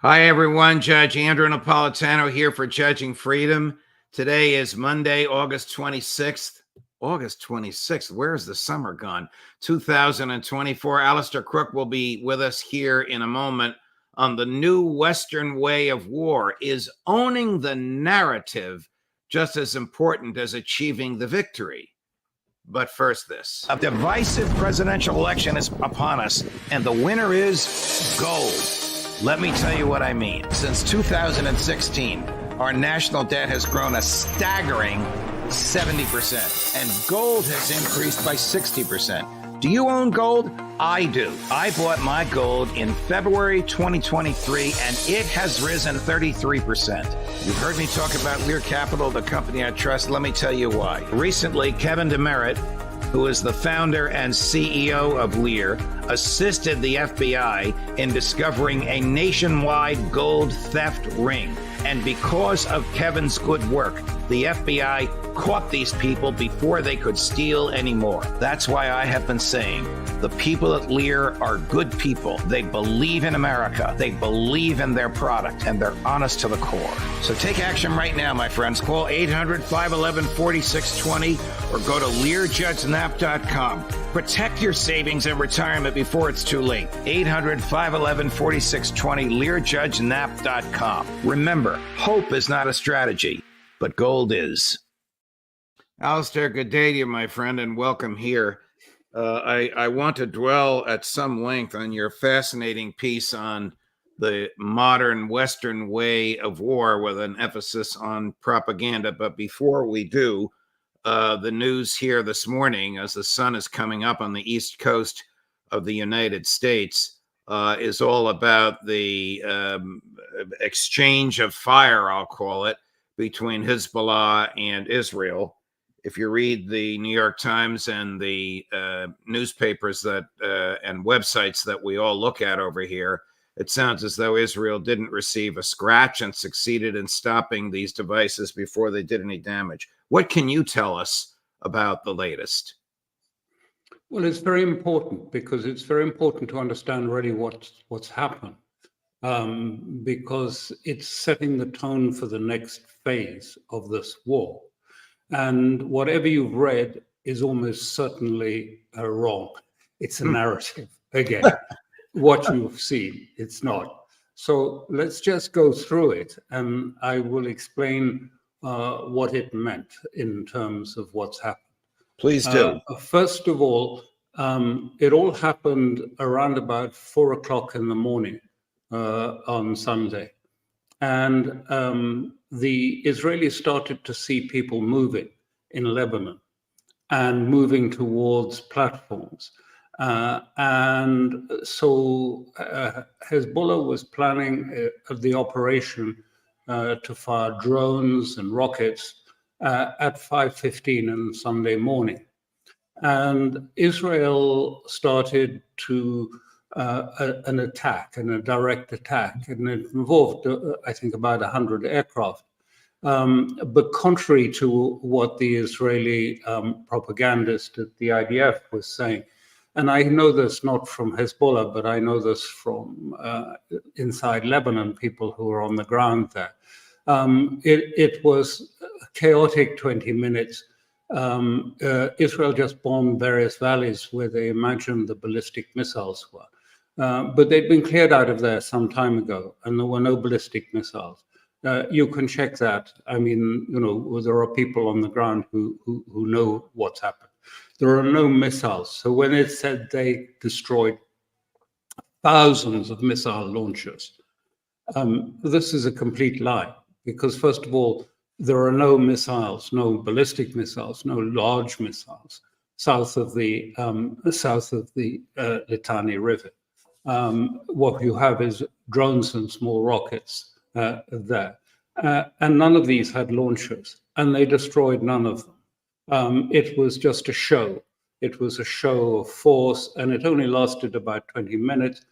Hi, everyone. Judge Andrew Napolitano here for Judging Freedom. Today is Monday, August 26th. August 26th. Where's the summer gone? 2024. Alastair Crooke will be with us here in a moment on the new Western way of war. Is owning the narrative just as important as achieving the victory? But first, this. A divisive presidential election is upon us, and the winner is gold. Let me tell you what I mean. Since 2016, our national debt has grown a staggering 70%, and gold has increased by 60%. Do you own gold? I do. I bought my gold in February 2023, and it has risen 33%. You've heard me talk about Lear Capital, the company I trust. Let me tell you why. Recently, Kevin DeMerit, who is the founder and CEO of Lear, assisted the FBI in discovering a nationwide gold theft ring. And because of Kevin's good work, the FBI caught these people before they could steal anymore. That's why I have been saying the people at Lear are good people. They believe in America. They believe in their product, and they're honest to the core. So take action right now, my friends. Call 800-511-4620 or go to LearJudgeNap.com. Protect your savings and retirement before it's too late. 800-511-4620, LearJudgeNap.com. Remember, hope is not a strategy, but gold is. Alastair, good day to you, my friend, and welcome here. I want to dwell at some length on your fascinating piece on the modern Western way of war with an emphasis on propaganda. But before we do, the news here this morning, as the sun is coming up on the East Coast of the United States, is all about the exchange of fire, I'll call it, between Hezbollah and Israel. If you read the New York Times and the newspapers that and websites that we all look at over here, it sounds as though Israel didn't receive a scratch and succeeded in stopping these devices before they did any damage. What can you tell us about the latest? Well, it's very important because it's very important to understand really what's happened, because it's setting the tone for the next phase of this war. And whatever you've read is almost certainly wrong. It's a narrative, again. What you've seen, it's not. So let's just go through it, and I will explain what it meant in terms of what's happened. Please do. First of all, it all happened around about 4 o'clock in the morning on Sunday. And the Israelis started to see people moving in Lebanon and moving towards platforms. And so Hezbollah was planning the operation to fire drones and rockets at 5:15 on Sunday morning. And Israel started to an attack, and a direct attack, and it involved, I think, about 100 aircraft. But contrary to what the Israeli propagandist at the IDF was saying, and I know this not from Hezbollah, but I know this from inside Lebanon, people who are on the ground there. It was a chaotic 20 minutes. Israel just bombed various valleys where they imagined the ballistic missiles were. But they'd been cleared out of there some time ago, and there were no ballistic missiles. You can check that. I mean, you know, there are people on the ground who know what's happened. There are no missiles. So when it said they destroyed thousands of missile launchers, this is a complete lie. Because first of all, there are no missiles, no ballistic missiles, no large missiles south of the Litani River. What you have is drones and small rockets there. And none of these had launchers, and they destroyed none of them. It was just a show. It was a show of force, and it only lasted about 20 minutes.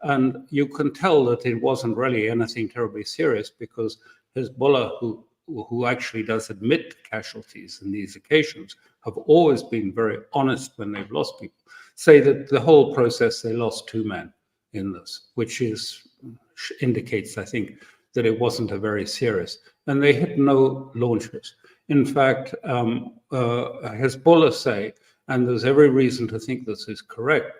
And you can tell that it wasn't really anything terribly serious, because Hezbollah, who actually does admit casualties in these occasions, have always been very honest when they've lost people, say that the whole process, they lost 2 men in this, which is indicates, I think, that it wasn't a very serious. And they hit no launchers. In fact, Hezbollah say, and there's every reason to think this is correct,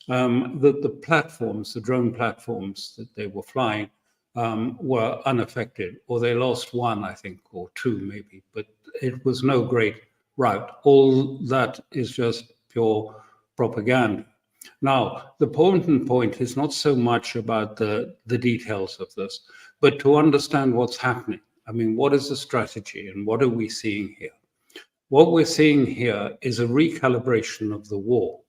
that the platforms, the drone platforms that they were flying, were unaffected, or they lost one, I think, or two maybe, but it was no great rout. All that is just pure propaganda. Now, the important point is not so much about the details of this, but to understand what's happening. I mean, what is the strategy and what are we seeing here? What we're seeing here is a recalibration of the war.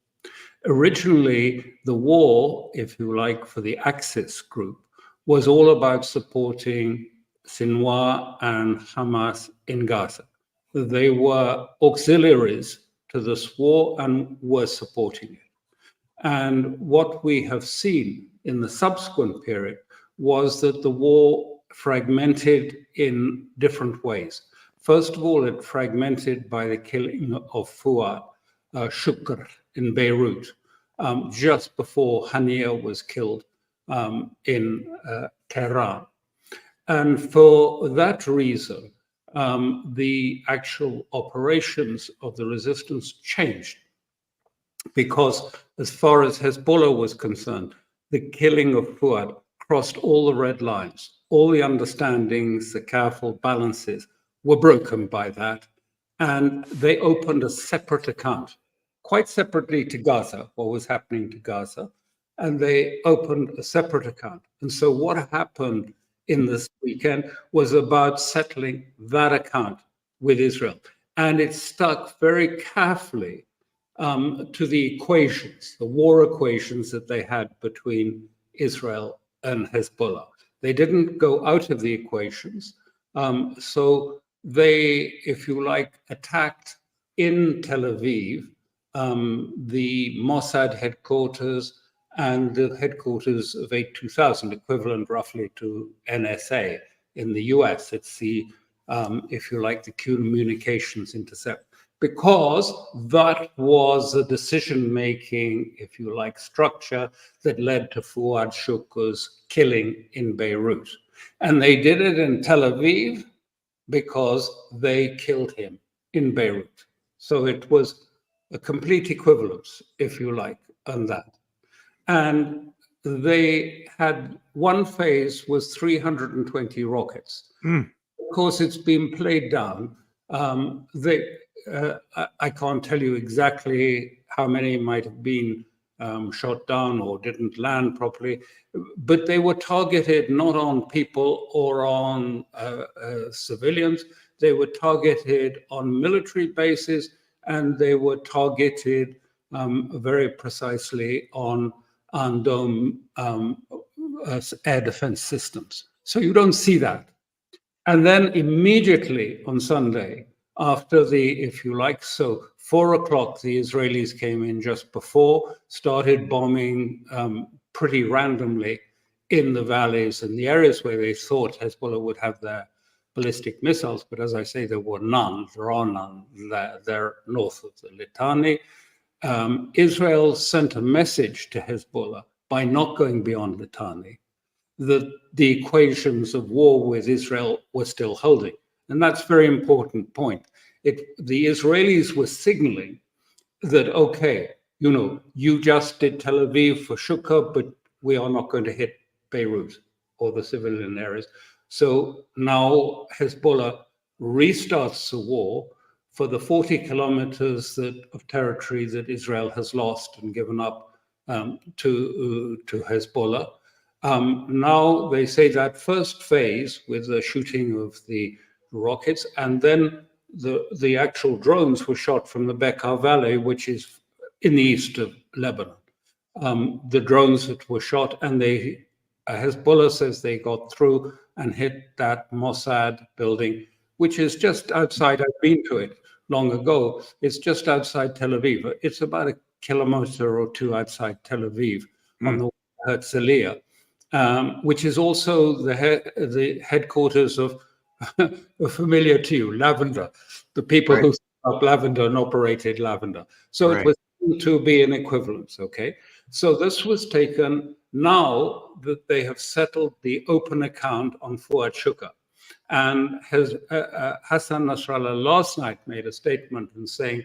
Originally, the war, if you like, for the Axis group was all about supporting Sinwar and Hamas in Gaza. They were auxiliaries to this war and were supporting it. And what we have seen in the subsequent period was that the war fragmented in different ways. First of all, it fragmented by the killing of Fuad Shukr in Beirut, just before Hania was killed in Tehran. And for that reason, the actual operations of the resistance changed. Because as far as Hezbollah was concerned, the killing of Fuad crossed all the red lines. All the understandings, the careful balances were broken by that. And they opened a separate account, quite separately to Gaza, what was happening to Gaza. And they opened a separate account. And so what happened in this weekend was about settling that account with Israel. And it stuck very carefully to the equations, the war equations that they had between Israel and Hezbollah. They didn't go out of the equations. So they, if you like, attacked in Tel Aviv the Mossad headquarters and the headquarters of 82000, equivalent roughly to NSA in the US. It's the, if you like, the communications intercept. Because that was a decision-making, if you like, structure that led to Fuad Shukr's killing in Beirut. And they did it in Tel Aviv because they killed him in Beirut. So it was a complete equivalence, if you like, on that. And they had one phase was 320 rockets. Of course, it's been played down. I can't tell you exactly how many might have been shot down or didn't land properly, but they were targeted not on people or on civilians. They were targeted on military bases, and they were targeted very precisely on undome air defense systems. So you don't see that. And then immediately on Sunday, after the, if you like, so 4 o'clock, the Israelis came in just before, started bombing pretty randomly in the valleys and the areas where they thought Hezbollah would have their ballistic missiles. But as I say, there were none. There are none. They're north of the Litani. Israel sent a message to Hezbollah by not going beyond Litani that the equations of war with Israel were still holding. And that's a very important point. The Israelis were signaling that, okay, you know, you just did Tel Aviv for Shukr, but we are not going to hit Beirut or the civilian areas. So now Hezbollah restarts the war for the 40 kilometers of territory that Israel has lost and given up to Hezbollah. Now they say that first phase with the shooting of the rockets, and then the actual drones were shot from the Bekaa Valley, which is in the east of Lebanon. The drones that were shot, and Hezbollah says they got through and hit that Mossad building, which is just outside. I've been to it long ago. It's just outside Tel Aviv. It's about a kilometer or two outside Tel Aviv on the Herzliya, which is also the headquarters of familiar to you, Lavender, the people who set up Lavender and operated Lavender. So it was to be an equivalence, okay? So this was taken. now that they have settled the open account on Fuad Shukr. And Hassan Nasrallah last night made a statement and saying,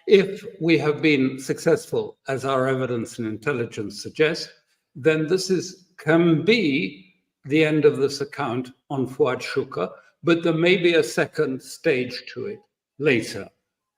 if we have been successful, as our evidence and intelligence suggests, then this can be the end of this account on Fuad Shukr, but there may be a second stage to it later.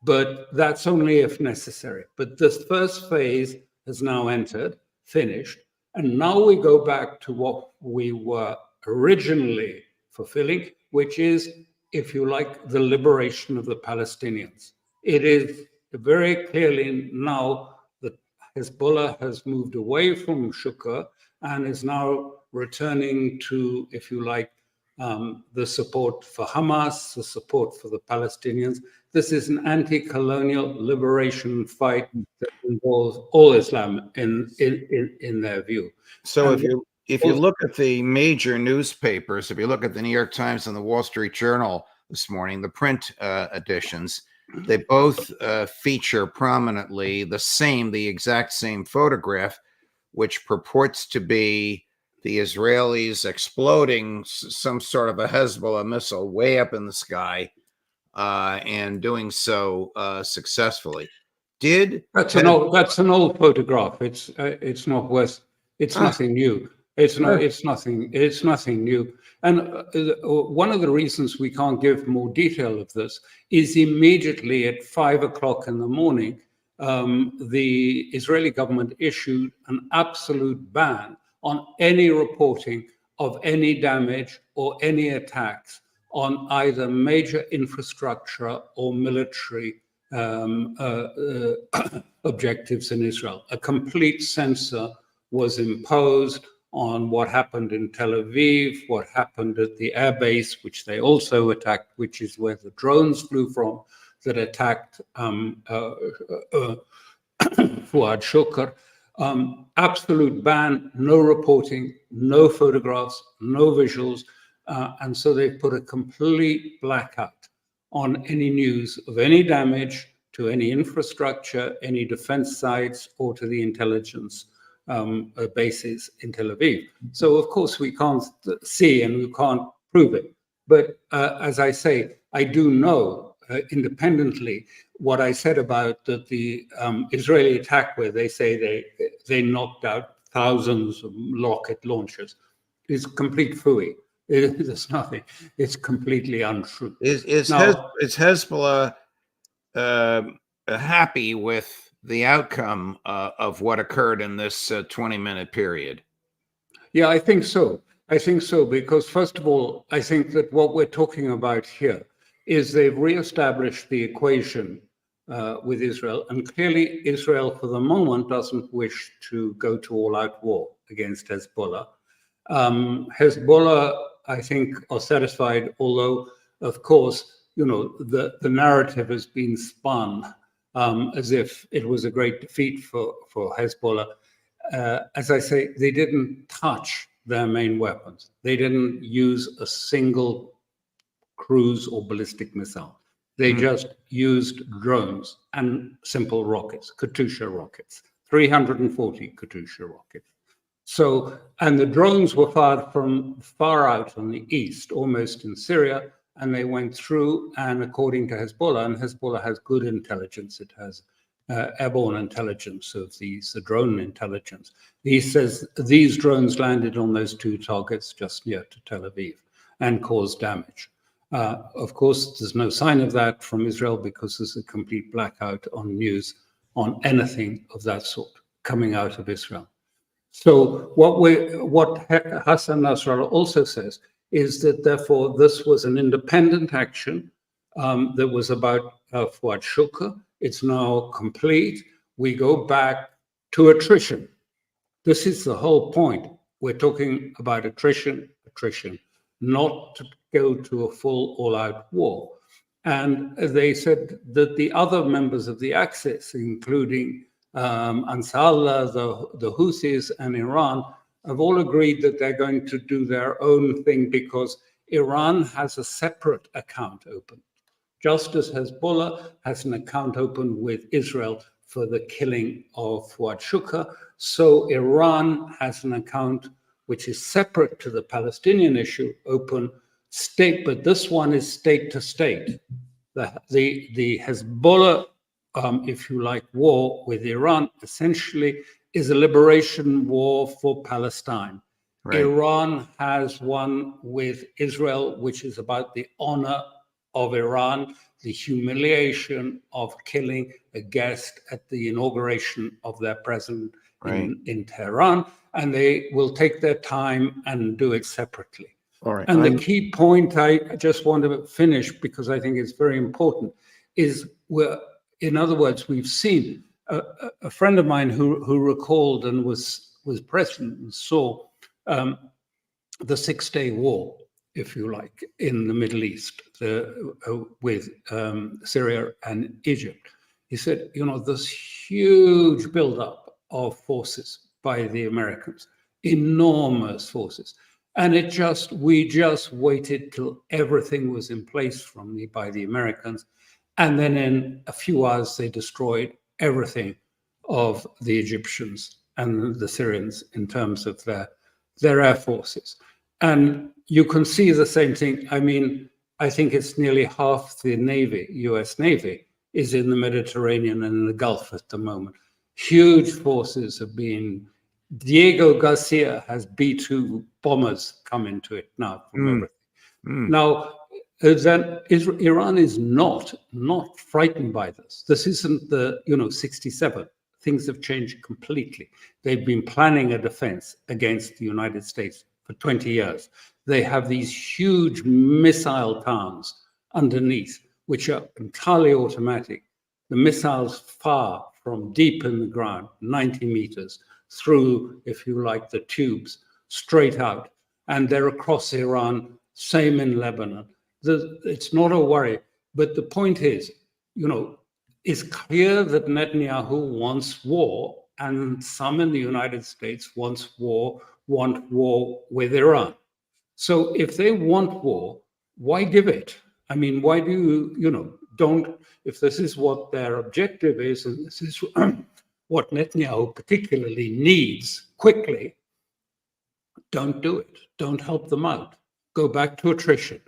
But that's only if necessary. But this first phase has now entered, finished, and now we go back to what we were originally fulfilling, which is, if you like, the liberation of the Palestinians. It is very clearly now that Hezbollah has moved away from Shukr and is now returning to, if you like, the support for Hamas, the support for the Palestinians. This is an anti-colonial liberation fight that involves all Islam in their view. So if you look at the major newspapers, if you look at the New York Times and the Wall Street Journal this morning, the print editions, they both feature prominently the exact same photograph, which purports to be the Israelis exploding some sort of a Hezbollah missile way up in the sky, and doing so successfully. That's an old photograph. It's not worth. It's nothing new. It's nothing new. And one of the reasons we can't give more detail of this is immediately at 5 o'clock in the morning, the Israeli government issued an absolute ban on any reporting of any damage or any attacks on either major infrastructure or military objectives in Israel. A complete censor was imposed on what happened in Tel Aviv, what happened at the airbase, which they also attacked, which is where the drones flew from, that attacked Fuad Shukr. Absolute ban, no reporting, no photographs, no visuals. And so they put a complete blackout on any news of any damage to any infrastructure, any defense sites, or to the intelligence bases in Tel Aviv. So, of course, we can't see and we can't prove it. But as I say, I do know independently what I said about the Israeli attack, where they say they knocked out thousands of rocket launchers, is complete phooey. There's nothing. It's completely untrue. Is Hezbollah happy with the outcome of what occurred in this 20-minute period? Yeah, I think so. I think so, because first of all, I think that what we're talking about here is they've reestablished the equation with Israel, and clearly Israel for the moment doesn't wish to go to all-out war against Hezbollah. Hezbollah, I think, are satisfied, although, of course, the narrative has been spun as if it was a great defeat for Hezbollah. As I say, they didn't touch their main weapons. They didn't use a single cruise or ballistic missile. They just used drones and simple rockets, Katyusha rockets, 340 Katyusha rockets. So, and the drones were fired from far out on the east, almost in Syria, and they went through, and according to Hezbollah, and Hezbollah has good intelligence, it has airborne intelligence of the drone intelligence. He says these drones landed on those two targets just near to Tel Aviv and caused damage. Of course, there's no sign of that from Israel because there's a complete blackout on news on anything of that sort coming out of Israel. So what Hassan Nasrallah also says is that therefore this was an independent action that was about Fuad Shukr. It's now complete. We go back to attrition. This is the whole point. We're talking about attrition, not to go to a full all-out war. And they said that the other members of the Axis, including Ansarallah, the Houthis, and Iran, have all agreed that they're going to do their own thing because Iran has a separate account open, just as Hezbollah has an account open with Israel for the killing of Fuad Shukr. So Iran has an account which is separate to the Palestinian issue, open state, but this one is state to state. The Hezbollah, if you like, war with Iran essentially is a liberation war for Palestine. Right. Iran has one with Israel, which is about the honor of Iran, the humiliation of killing a guest at the inauguration of their president in Tehran, and they will take their time and do it separately. All right. And the key point I just want to finish, because I think it's very important, is in other words, we've seen a friend of mine who recalled and was present and saw the 6-day war, if you like, in the Middle East with Syria and Egypt. He said, this huge buildup of forces by the Americans, enormous forces. And we just waited till everything was in place by the Americans. And then in a few hours, they destroyed everything of the Egyptians and the Syrians in terms of their air forces. And you can see the same thing. I mean, I think it's nearly half the Navy, US Navy, is in the Mediterranean and in the Gulf at the moment. Huge forces have been. Diego Garcia has B-2 bombers come into it now from everything. Now, then Iran is not frightened by this. This isn't the 67. Things have changed completely. They've been planning a defense against the United States for 20 years. They have these huge missile towns underneath, which are entirely automatic. The missiles fire from deep in the ground, 90 meters, through, if you like, the tubes, straight out. And they're across Iran, same in Lebanon. It's not a worry. But the point is, it's clear that Netanyahu wants war, and some in the United States want war with Iran. So if they want war, why give it? I mean, why do don't, if this is what their objective is, and this is what Netanyahu particularly needs quickly, don't do it. Don't help them out. Go back to attrition.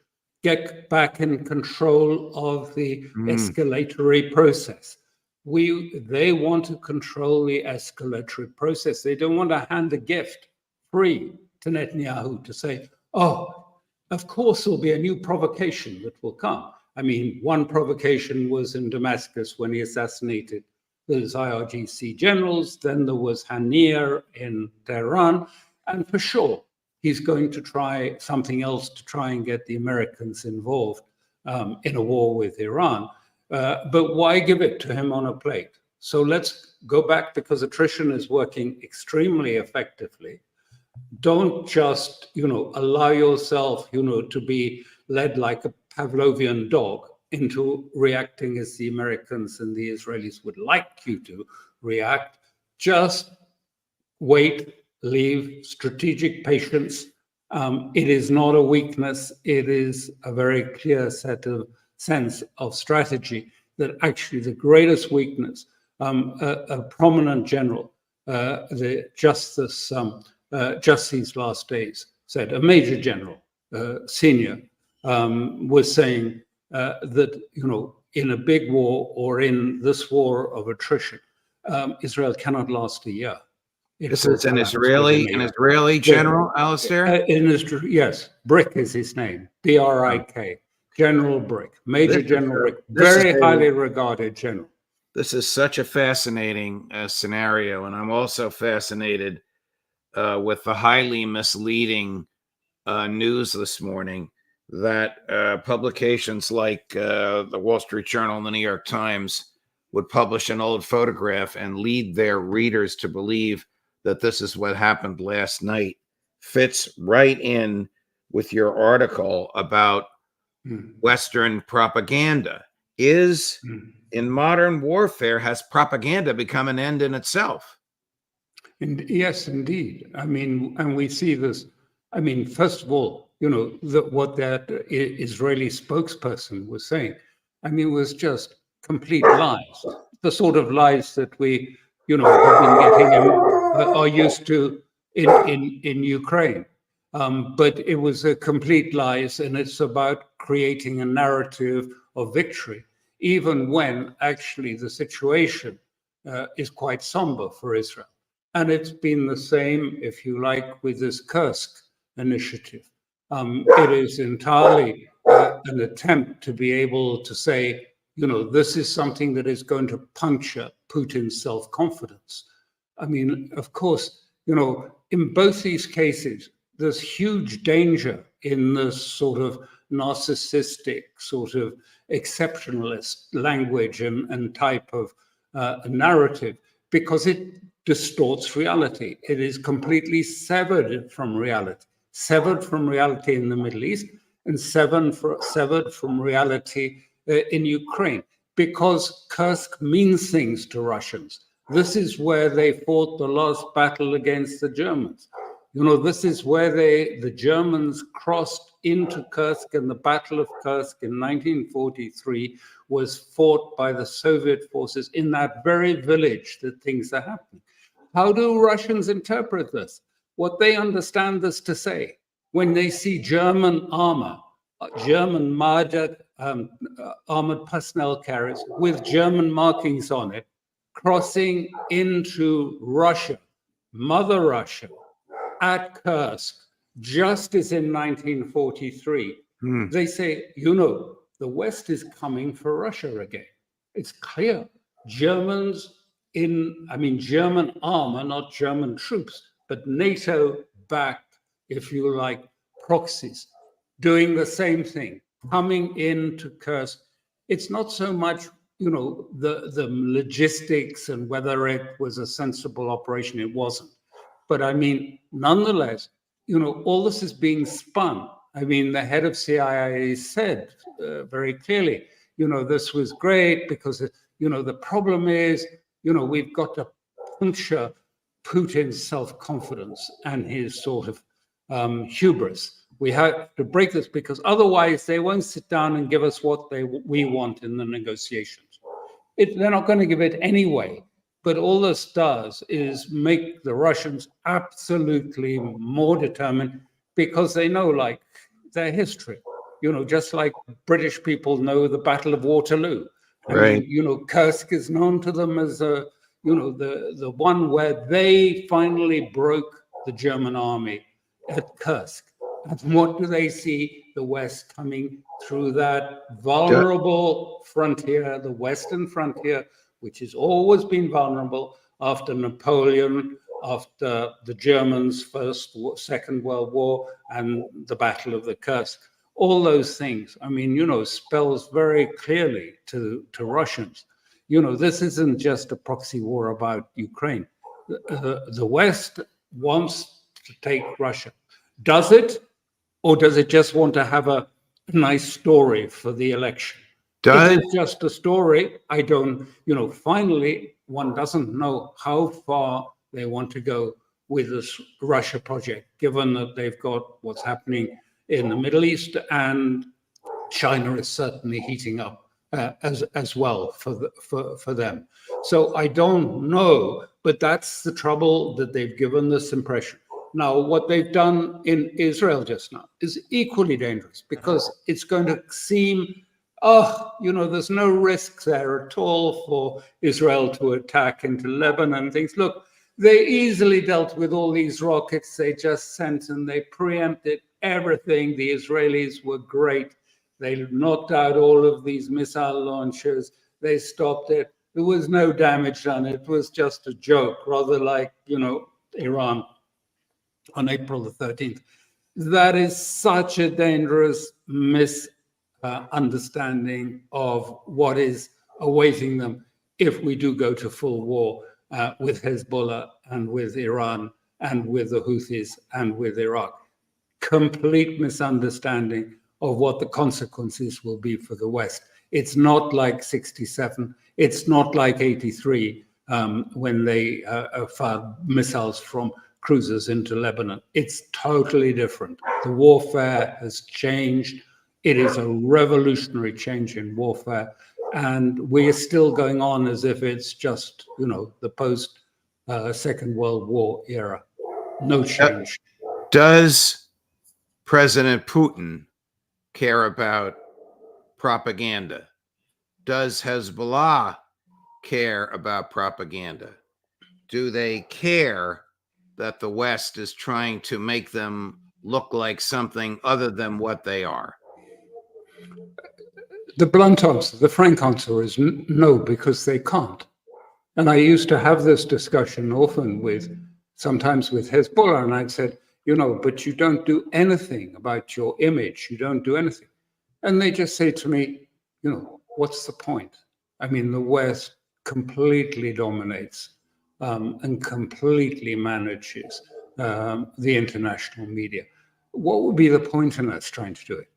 Get back in control of the escalatory process. They want to control the escalatory process. They don't want to hand the gift free to Netanyahu to say, oh, of course there'll be a new provocation that will come. I mean, one provocation was in Damascus when he assassinated those IRGC generals. Then there was Haniyeh in Tehran. And for sure, he's going to try something else to try and get the Americans involved in a war with Iran. But why give it to him on a plate? So let's go back, because attrition is working extremely effectively. Don't just, allow yourself, to be led like a Pavlovian dog into reacting as the Americans and the Israelis would like you to react. Just wait, leave, strategic patience. It is not a weakness. It is a very clear sense of strategy that actually the greatest weakness, a prominent general, just these last days said, a major general, senior, was saying that, in a big war or in this war of attrition, Israel cannot last a year. This is an Israeli general, Alastair? Yes, Brick is his name, B-R-I-K, General Brick, Major General Brick, very highly regarded general. This is such a fascinating scenario, and I'm also fascinated with the highly misleading news this morning that publications like the Wall Street Journal and the New York Times would publish an old photograph and lead their readers to believe that this is what happened last night. Fits right in with your article about Western propaganda. In modern warfare, has propaganda become an end in itself? Yes, indeed. I mean, and we see this. I mean, first of all, what that Israeli spokesperson was saying, I mean, was just complete lies, the sort of lies that we, have been getting are used to in Ukraine. But it was a complete lies, and it's about creating a narrative of victory, even when actually the situation is quite somber for Israel. And it's been the same, if you like, with this Kursk initiative. It is entirely an attempt to be able to say, this is something that is going to puncture Putin's self-confidence. I mean, of course, in both these cases, there's huge danger in this sort of narcissistic, sort of exceptionalist language and type of narrative, because it distorts reality. It is completely severed from reality in the Middle East, and severed from reality in Ukraine, because Kursk means things to Russians. This is where they fought the last battle against the Germans. This is where the Germans crossed into Kursk, and the Battle of Kursk in 1943 was fought by the Soviet forces in that very village that things are happening. How do Russians interpret this? What they understand this to say, when they see German armor, German Marder armored personnel carriers with German markings on it, crossing into Russia, Mother Russia, at Kursk, just as in 1943, they say, the West is coming for Russia again. It's clear. German armor, not German troops, but NATO-backed, if you like, proxies, doing the same thing, coming into Kursk. It's not so much, the logistics and whether it was a sensible operation. It wasn't. But nonetheless, all this is being spun. The head of CIA said very clearly, this was great because, the problem is, we've got to puncture Putin's self-confidence and his sort of hubris. We have to break this because otherwise they won't sit down and give us what we want in the negotiations. They're not going to give it anyway. But all this does is make the Russians absolutely more determined, because they know, like, their history, just like British people know the Battle of Waterloo. Right. Kursk is known to them as, the one where they finally broke the German army at Kursk. And what do they see? The West coming through that vulnerable frontier, the Western frontier, which has always been vulnerable after Napoleon, after the Germans' Second World War, and the Battle of the Kursk. All those things, spells very clearly to Russians. This isn't just a proxy war about Ukraine. The West wants to take Russia. Does it? Or does it just want to have a nice story for the election? Is it just a story? I don't, finally, one doesn't know how far they want to go with this Russia project, given that they've got what's happening in the Middle East, and China is certainly heating up as well for them. So I don't know, but that's the trouble, that they've given this impression. Now, what they've done in Israel just now is equally dangerous, because it's going to seem, there's no risk there at all for Israel to attack into Lebanon and things. Look, they easily dealt with all these rockets they just sent, and they preempted everything. The Israelis were great. They knocked out all of these missile launchers. They stopped it. There was no damage done. It was just a joke, rather like, Iran on April the 13th. That is such a dangerous misunderstanding of what is awaiting them if we do go to full war with Hezbollah and with Iran and with the Houthis and with Iraq. Complete misunderstanding of what the consequences will be for the West. It's not like 67. It's not like 83 when they fired missiles from cruisers into Lebanon. It's totally different. The warfare has changed. It is a revolutionary change in warfare. And we're still going on as if it's just, the post Second World War era. No change. Does President Putin care about propaganda? Does Hezbollah care about propaganda? Do they care that the West is trying to make them look like something other than what they are? The blunt answer, the frank answer is no, because they can't. And I used to have this discussion often sometimes with Hezbollah, and I'd said, but you don't do anything about your image. You don't do anything. And they just say to me, what's the point? I mean, the West completely dominates and completely manages the international media. What would be the point in us trying to do it?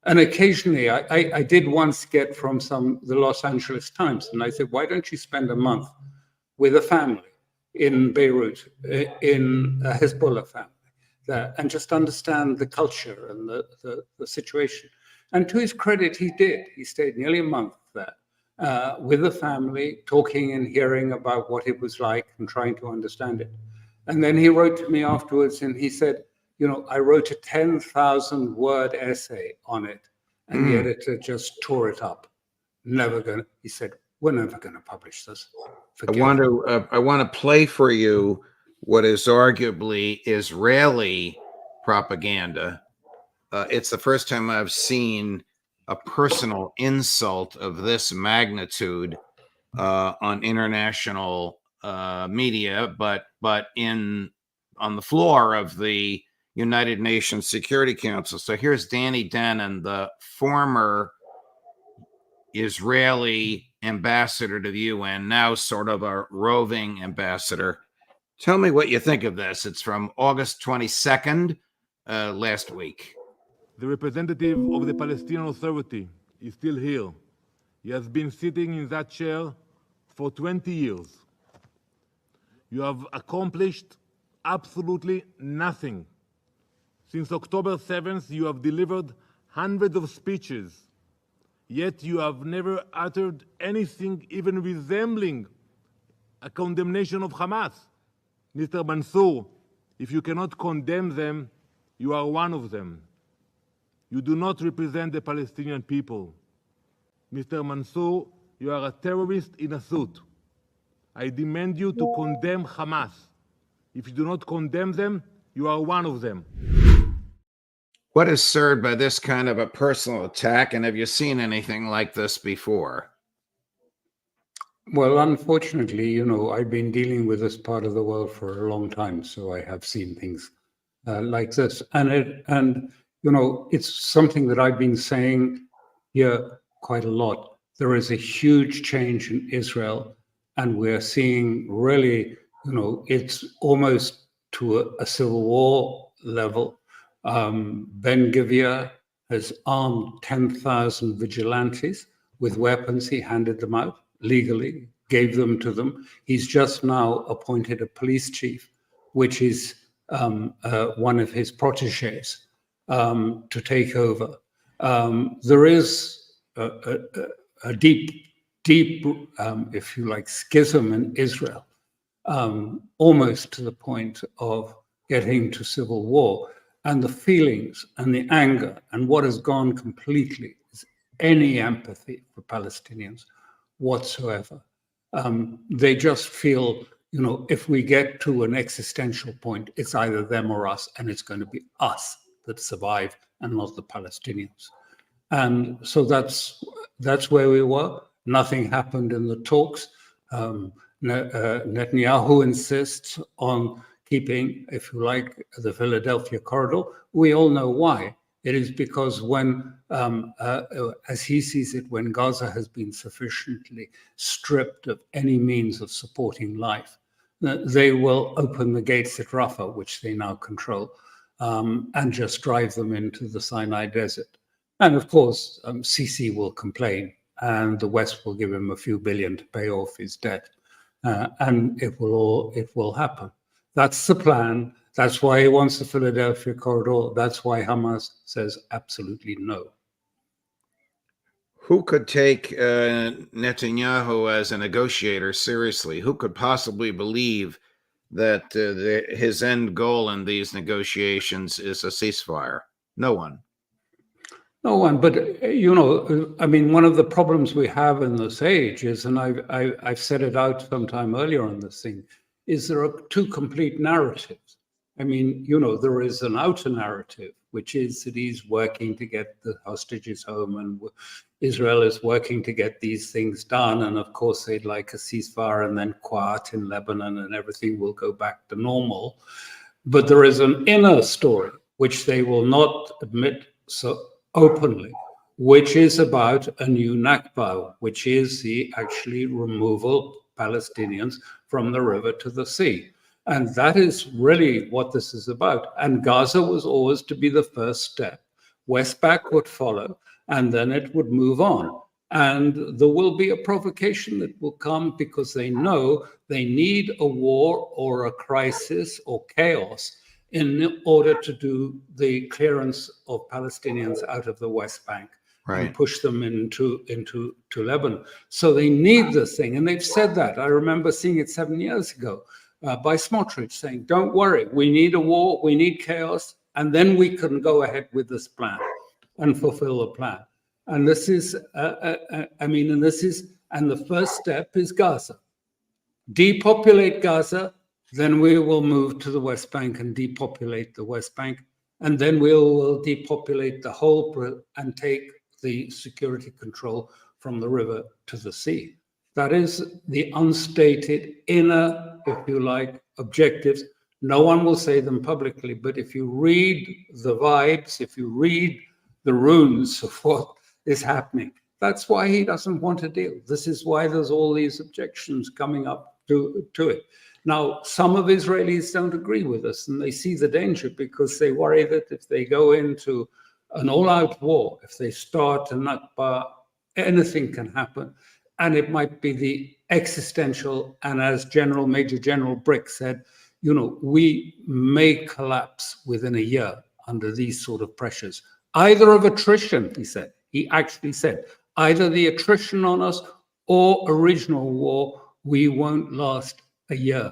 And occasionally, I did once get from the Los Angeles Times, and I said, why don't you spend a month with a family in Beirut, in a Hezbollah family, there, and just understand the culture and the situation? And to his credit, he did. He stayed nearly a month there with the family, talking and hearing about what it was like and trying to understand it. And then he wrote to me afterwards, and he said, I wrote a 10,000-word essay on it, and the editor just tore it up. He said, we're never going to publish this. I want to play for you what is arguably Israeli propaganda. It's the first time I've seen a personal insult of this magnitude on international media, but on the floor of the United Nations Security Council. So here's Danny Dennon, the former Israeli ambassador to the UN, now sort of a roving ambassador. Tell me what you think of this. It's from August 22nd, last week. The representative of the Palestinian Authority is still here. He has been sitting in that chair for 20 years. You have accomplished absolutely nothing. Since October 7th, you have delivered hundreds of speeches, yet you have never uttered anything even resembling a condemnation of Hamas. Mr. Mansour, if you cannot condemn them, you are one of them. You do not represent the Palestinian people. Mr. Mansour, you are a terrorist in a suit. I demand you to condemn Hamas. If you do not condemn them, you are one of them. What is served by this kind of a personal attack, and have you seen anything like this before? Well, unfortunately, I've been dealing with this part of the world for a long time, so I have seen things like this. And it's something that I've been saying here quite a lot. There is a huge change in Israel, and we're seeing really, it's almost to a civil war level. Ben-Gvir has armed 10,000 vigilantes with weapons. He handed them out legally, gave them to them. He's just now appointed a police chief, which is one of his proteges, to take over. There is a deep, if you like, schism in Israel, almost to the point of getting to civil war. And the feelings and the anger and what has gone completely is any empathy for Palestinians whatsoever. They just feel, if we get to an existential point, it's either them or us, and it's going to be us that survive and not the Palestinians. And so that's where we were. Nothing happened in the talks. Netanyahu insists on keeping, if you like, the Philadelphia corridor. We all know why. It is because when, as he sees it, when Gaza has been sufficiently stripped of any means of supporting life, they will open the gates at Rafah, which they now control, and just drive them into the Sinai Desert. And of course, Sisi will complain, and the West will give him a few billion to pay off his debt, and it will happen. That's the plan. That's why he wants the Philadelphia corridor. That's why Hamas says absolutely no. Who could take Netanyahu as a negotiator seriously? Who could possibly believe that his end goal in these negotiations is a ceasefire? No one. No one, but I mean, one of the problems we have in this age is, and I've said it out sometime earlier on this thing, is there are two complete narratives. I mean, there is an outer narrative, which is that he's working to get the hostages home, and Israel is working to get these things done. And of course, they'd like a ceasefire and then quiet in Lebanon, and everything will go back to normal. But there is an inner story, which they will not admit so openly, which is about a new Nakba, which is the actually removal of Palestinians from the river to the sea. And that is really what this is about. And Gaza was always to be the first step. West Bank would follow, and then it would move on. And there will be a provocation that will come because they know they need a war or a crisis or chaos in order to do the clearance of Palestinians out of the West Bank, right, and push them into Lebanon. So they need this thing. And they've said that. I remember seeing it 7 years ago by Smotrich saying, don't worry, we need a war, we need chaos, and then we can go ahead with this plan and fulfill the plan. And this is, and the first step is Gaza. Depopulate Gaza, then we will move to the West Bank and depopulate the West Bank. And then we will depopulate the whole and take the security control from the river to the sea. That is the unstated inner, if you like, objectives. No one will say them publicly, but if you read the vibes, if you read the runes of what is happening, that's why he doesn't want a deal. This is why there's all these objections coming up to it. Now, some of Israelis don't agree with us, and they see the danger because they worry that if they go into an all-out war, if they start a Nakba, anything can happen. And it might be the existential, and as Major General Brick said, we may collapse within a year under these sort of pressures. Either of attrition, he actually said, either the attrition on us or a regional war, we won't last a year.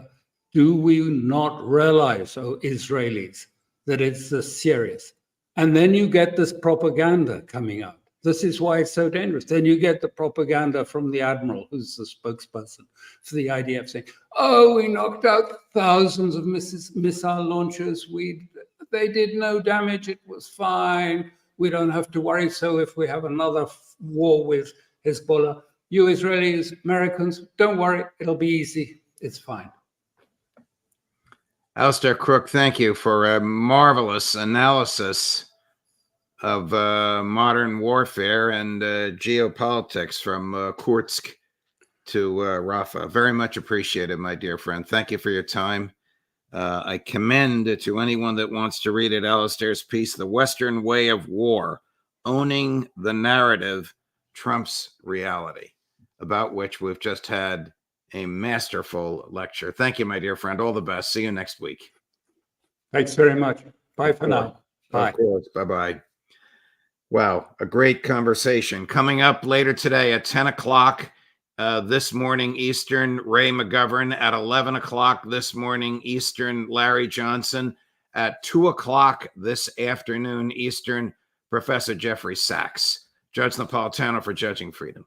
Do we not realize, Israelis, that it's serious? And then you get this propaganda coming out. This is why it's so dangerous. Then you get the propaganda from the admiral, who's the spokesperson for the IDF, saying, we knocked out thousands of missile launchers. They did no damage. It was fine. We don't have to worry. So if we have another war with Hezbollah, you Israelis, Americans, don't worry. It'll be easy. It's fine. Alastair Crooke, thank you for a marvelous analysis of modern warfare and geopolitics from Kursk to Rafah. Very much appreciated, my dear friend. Thank you for your time. I commend to anyone that wants to read it, Alastair's piece, The Western Way of War, Owning the Narrative Trumps Reality, about which we've just had a masterful lecture. Thank you, my dear friend. All the best. See you next week. Thanks very much. Bye for now. Bye. Of course. Bye-bye. Wow, a great conversation. Coming up later today at 10 o'clock this morning Eastern, Ray McGovern. At 11 o'clock this morning Eastern, Larry Johnson. At 2 o'clock this afternoon Eastern, Professor Jeffrey Sachs. Judge Napolitano for Judging Freedom.